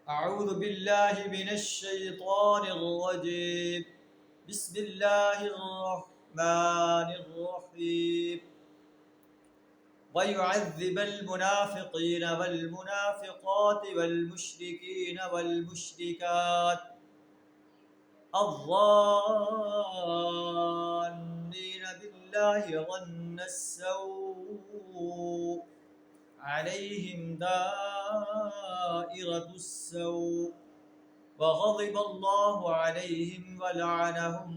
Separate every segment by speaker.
Speaker 1: أعوذ بالله من الشيطان الرجيم بسم الله الرحمن الرحيم ويعذب المنافقين والمنافقات والمشركين والمشركات الظانين بالله ظن السوء عليهم دائرة السوء وغضب الله عليهم ولعنهم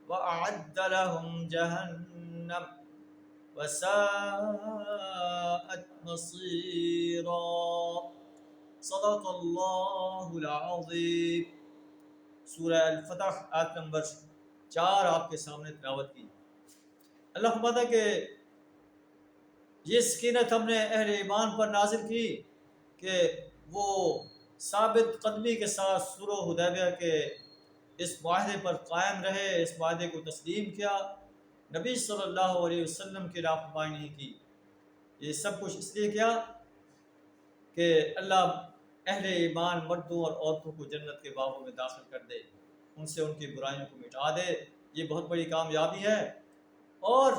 Speaker 1: وأعد لهم جهنم وساءت مصيرا صدق اللہ العظیم۔ سورہ الفتح آیت نمبر 4 آپ کے سامنے تلاوت کی۔ اللہ فرماتا ہے کہ یہ سکینت ہم نے اہل ایمان پر نازل کی کہ وہ ثابت قدمی کے ساتھ صلح حدیبیہ کے اس معاہدے پر قائم رہے، اس معاہدے کو تسلیم کیا، نبی صلی اللہ علیہ وسلم کی نافرمانی نہیں کی۔ یہ سب کچھ اس لیے کیا کہ اللہ اہل ایمان مردوں اور عورتوں کو جنت کے باغوں میں داخل کر دے، ان سے ان کی برائیوں کو مٹا دے۔ یہ بہت بڑی کامیابی ہے۔ اور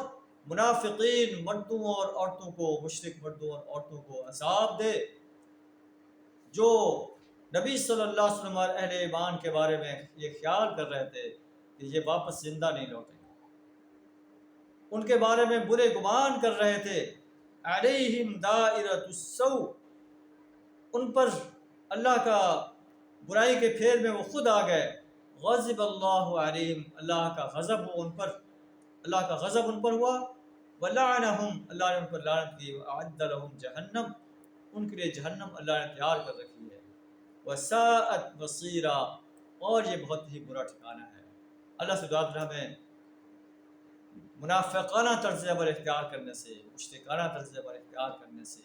Speaker 1: منافقین مردوں اور عورتوں کو، مشرک مردوں اور عورتوں کو عذاب دے جو نبی صلی اللہ علیہ وسلم اور اہل ایمان کے بارے میں یہ خیال کر رہے تھے کہ یہ واپس زندہ نہیں لوٹیں گے، ان کے بارے میں برے گمان کر رہے تھے۔ علیہم دائرۃ السوء، ان پر اللہ کا برائی کے پھیر میں وہ خود آ گئے۔ غضب اللہ علیہم، اللہ کا غضب ہو ان پر، اللہ کا غضب ان پر ہوا۔ ولعنہم، اللہ نے ان پر لعنت کی۔ وأعد لهم جہنم، ان کے لیے جہنم اللہ نے تیار کر رکھی ہے۔ وساءت مصیرا، اور یہ بہت ہی برا ٹھکانہ ہے۔ اللہ سے دعا ہمیں منافقانہ طرز عمل اختیار کرنے سے، مشرکانہ طرز عمل اختیار کرنے سے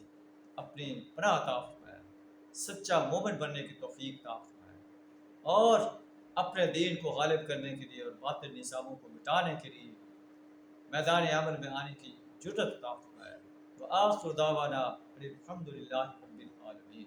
Speaker 1: اپنی پناہ عطا فرمائے، سچا مومن بننے کی توفیق عطا فرمائے، اور اپنے دین کو غالب کرنے کے لیے اور باطل نظاموں کو مٹانے کے لیے میدان عمل میں آنے کی جرأت عطا فرمائے۔ وآخر دعوانا الحمد للہ رب العالمین۔